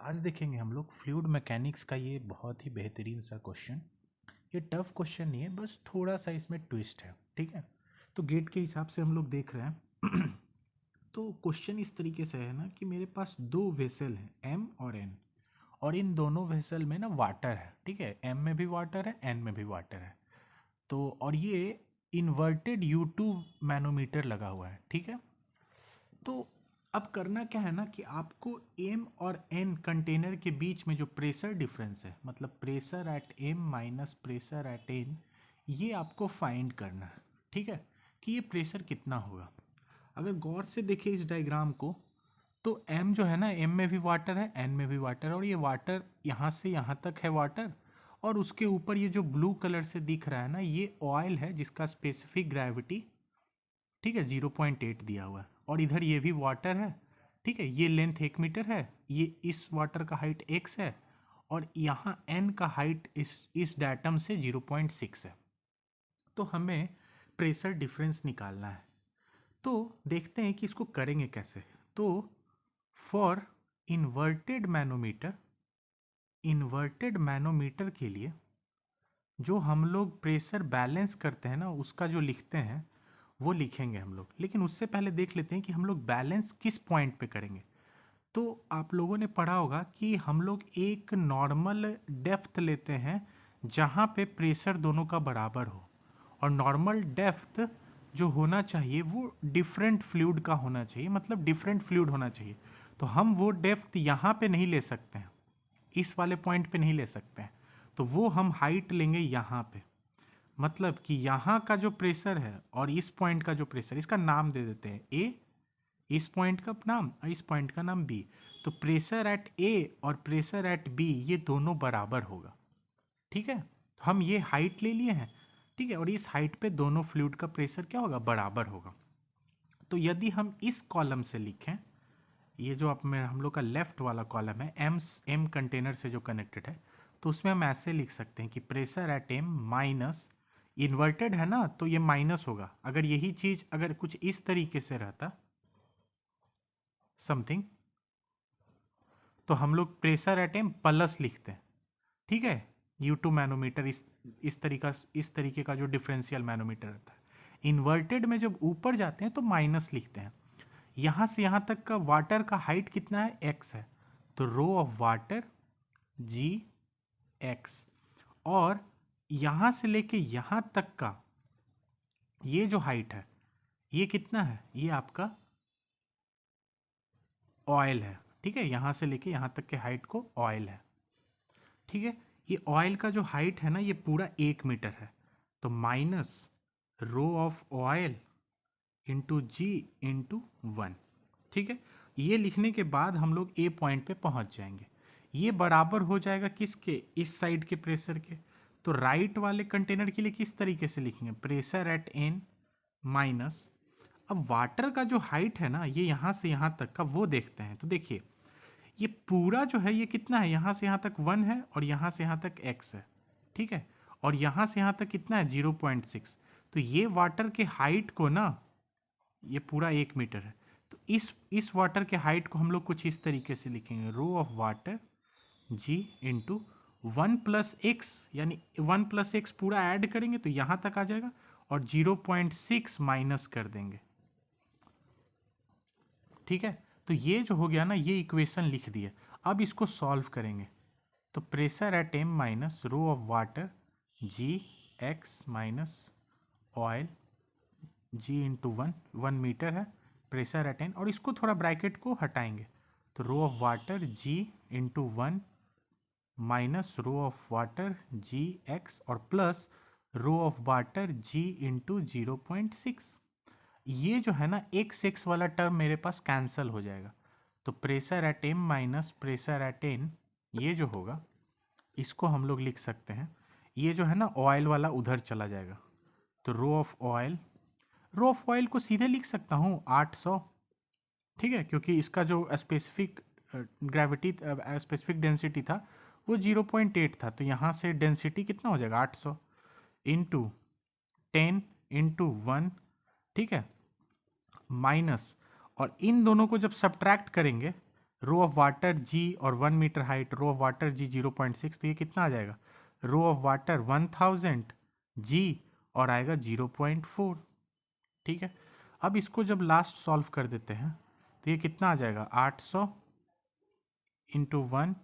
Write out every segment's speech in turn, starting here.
आज देखेंगे हम लोग फ्लूइड मैकेनिक्स का ये बहुत ही बेहतरीन सा क्वेश्चन। ये टफ क्वेश्चन नहीं है, बस थोड़ा सा इसमें ट्विस्ट है। ठीक है, तो गेट के हिसाब से हम लोग देख रहे हैं। तो क्वेश्चन इस तरीके से है ना कि मेरे पास दो वेसल हैं, एम और एन, और इन दोनों वेसल में ना वाटर है। ठीक है, एम में भी वाटर है, एन में भी वाटर है। तो और ये इन्वर्टेड U2 मैनोमीटर लगा हुआ है। ठीक है, तो अब करना क्या है ना कि आपको एम और एन कंटेनर के बीच में जो प्रेशर डिफरेंस है, मतलब pressure at M minus pressure at N, ये आपको फाइंड करना है। ठीक है, कि ये प्रेशर कितना होगा। अगर गौर से देखें इस डायग्राम को, तो एम जो है ना, एम में भी वाटर है, एन में भी वाटर है, और ये वाटर यहाँ से यहाँ तक है वाटर। और उसके ऊपर ये जो ब्लू कलर से दिख रहा है ना, ये ऑयल है जिसका स्पेसिफिक ग्रेविटी, ठीक है, 0.8 दिया हुआ है। और इधर ये भी वाटर है। ठीक है, ये लेंथ 1 मीटर है, ये इस वाटर का हाइट x है, और यहाँ n का हाइट इस डायटम से 0.6 है। तो हमें प्रेशर डिफरेंस निकालना है। तो देखते हैं कि इसको करेंगे कैसे। तो फॉर इन्वर्टेड मैनोमीटर के लिए जो हम लोग प्रेशर बैलेंस करते हैं ना, उसका जो लिखते हैं वो लिखेंगे हम लोग। लेकिन उससे पहले देख लेते हैं कि हम लोग बैलेंस किस पॉइंट पे करेंगे। तो आप लोगों ने पढ़ा होगा कि हम लोग एक नॉर्मल डेप्थ लेते हैं जहाँ पे प्रेशर दोनों का बराबर हो, और नॉर्मल डेप्थ जो होना चाहिए वो डिफरेंट फ्लूइड का होना चाहिए, मतलब डिफरेंट फ्लूइड होना चाहिए। तो हम वो डेप्थ यहाँ पे नहीं ले सकते हैं, इस वाले पॉइंट पे नहीं ले सकते हैं। तो वो हम हाइट लेंगे यहाँ पे। मतलब कि यहाँ का जो प्रेशर है और इस पॉइंट का जो प्रेशर, इसका नाम दे देते हैं ए, इस पॉइंट का नाम और इस पॉइंट का नाम बी। तो प्रेशर एट ए और प्रेशर एट बी ये दोनों बराबर होगा। ठीक है, तो हम ये हाइट ले लिए हैं। ठीक है, और इस हाइट पे दोनों फ्लूइड का प्रेशर क्या होगा, बराबर होगा। तो यदि हम इस कॉलम से लिखें, ये जो आप में हम लोग का लेफ्ट वाला कॉलम है, एम कंटेनर से जो कनेक्टेड है, तो उसमें हम ऐसे लिख सकते हैं कि pressure at M minus, inverted है ना तो ये माइनस होगा। अगर यही चीज अगर कुछ इस तरीके से रहता समथिंग, तो हम लोग प्रेशर एट एम प्लस लिखते हैं। ठीक है, U2 मैनोमीटर इस तरीके का जो डिफरेंशियल मैनोमीटर रहता है। इन्वर्टेड में जब ऊपर जाते हैं तो माइनस लिखते हैं। यहाँ से यहाँ तक का वाटर का हाइट कितना है, x है, तो rho of water ji x. और यहाँ से लेके यहाँ तक का ये जो हाइट है, ये कितना है, ये आपका ऑयल है। ठीक है, यहाँ से लेके यहाँ तक के हाइट को ऑयल है। ठीक है, ये ऑयल का जो हाइट है ना, ये पूरा 1 मीटर है। तो minus rho of oil into G into 1। ठीक है, ये लिखने के बाद हम लोग ए पॉइंट पे पहुंच जाएंगे। ये बराबर हो जाएगा किसके, इस साइड के प्रेशर के। तो राइट वाले कंटेनर के लिए किस तरीके से लिखेंगे, प्रेशर एट एन माइनस, अब वाटर का जो हाइट है ना, ये यहाँ से यहाँ तक का वो देखते हैं। तो देखिए ये पूरा जो है ये कितना है, यहाँ से यहाँ तक 1 है, और यहाँ से यहाँ तक x है। ठीक है, और यहाँ से यहाँ तक कितना है, 0.6। तो ये वाटर के हाइट को ना, ये पूरा 1 मीटर है, तो इस वाटर के हाइट को हम लोग कुछ इस तरीके से लिखेंगे, rho of water ji into 1+x, यानी 1+x पूरा ऐड करेंगे तो यहाँ तक आ जाएगा, और 0.6 माइनस कर देंगे। ठीक है, तो ये जो हो गया ना, ये इक्वेशन लिख दिए। अब इसको सॉल्व करेंगे। तो pressure at M minus rho of water ji x minus oil g into 1 metre है प्रेशर एट एन, और इसको थोड़ा ब्रैकेट को हटाएंगे। तो rho of water ji into 1 minus rho of water ji x, और plus rho of water ji into 0.6। ये जो है ना, एक्स एक्स वाला टर्म मेरे पास कैंसल हो जाएगा। तो pressure at M minus pressure at N, ये जो होगा इसको हम लोग लिख सकते हैं, ये जो है ना ऑयल वाला उधर चला जाएगा। तो रो ऑफ ऑयल को सीधे लिख सकता हूँ 800। ठीक है, क्योंकि इसका जो स्पेसिफिक ग्रेविटी स्पेसिफिक डेंसिटी था वो 0.8 था, तो यहाँ से डेंसिटी कितना हो जाएगा, 800 इंटू 10 इंटू 1। ठीक है, माइनस, और इन दोनों को जब सब्ट्रैक्ट करेंगे रो ऑफ वाटर जी और 1 metre height, rho of water g 0.6, तो ये कितना आ जाएगा, रो ऑफ वाटर 1000 जी और आएगा 0.4। ठीक है, अब इसको जब लास्ट सॉल्व कर देते हैं तो ये कितना आ जाएगा 800 इंटू 1,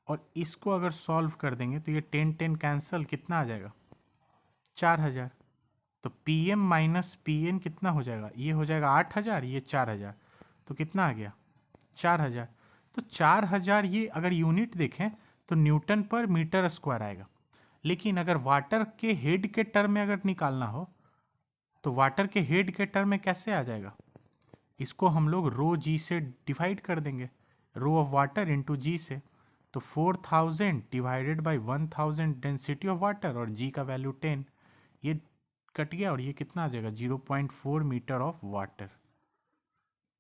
और इसको अगर सॉल्व कर देंगे तो ये 10 कैंसल, कितना आ जाएगा 4000। तो P M minus P N कितना हो जाएगा, ये हो जाएगा 8000, ये 4000, तो कितना आ गया 4000। तो 4000 ये अगर यूनिट देखें तो न्यूटन पर मीटर स्क्वायर आएगा, लेकिन अगर वाटर के हेड के टर्म में अगर निकालना हो तो वाटर के हेड के टर्म में कैसे आ जाएगा, इसको हम लोग रो जी से डिवाइड कर देंगे, रो ऑफ वाटर इंटू जी से। तो 4000 divided by 1000 density of water और जी का वैल्यू 10, ये कट गया और ये कितना आ जाएगा 0.4 मीटर ऑफ वाटर।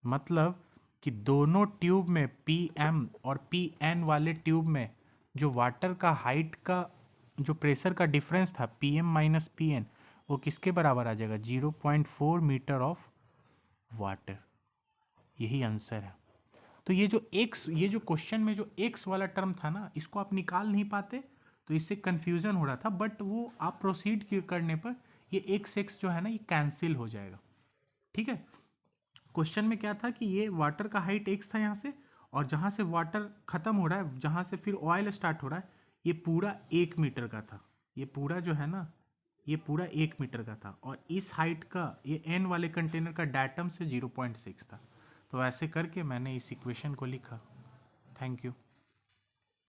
मतलब कि दोनों ट्यूब में पी एम और पी एन वाले ट्यूब में जो वाटर का हाइट का जो प्रेशर का डिफरेंस था P M minus P N, वो किसके बराबर आ जाएगा 0.4 मीटर ऑफ वाटर। यही आंसर है। तो ये जो एक्स, ये जो क्वेश्चन में जो एक्स वाला टर्म था ना, इसको आप निकाल नहीं पाते तो इससे कंफ्यूजन हो रहा था, बट वो आप प्रोसीड करने पर ये एक्स एक्स जो है ना ये कैंसिल हो जाएगा। ठीक है, क्वेश्चन में क्या था कि ये वाटर का हाइट एक्स था यहाँ से, और जहाँ से वाटर खत्म हो रहा है, जहाँ से फिर ऑयल स्टार्ट हो रहा है, ये पूरा 1 मीटर का था, ये पूरा जो है ना ये पूरा 1 मीटर का था, और इस हाइट का ये एन वाले कंटेनर का डायटम से 0.6 था। तो ऐसे करके मैंने इस इक्वेशन को लिखा। Thank you.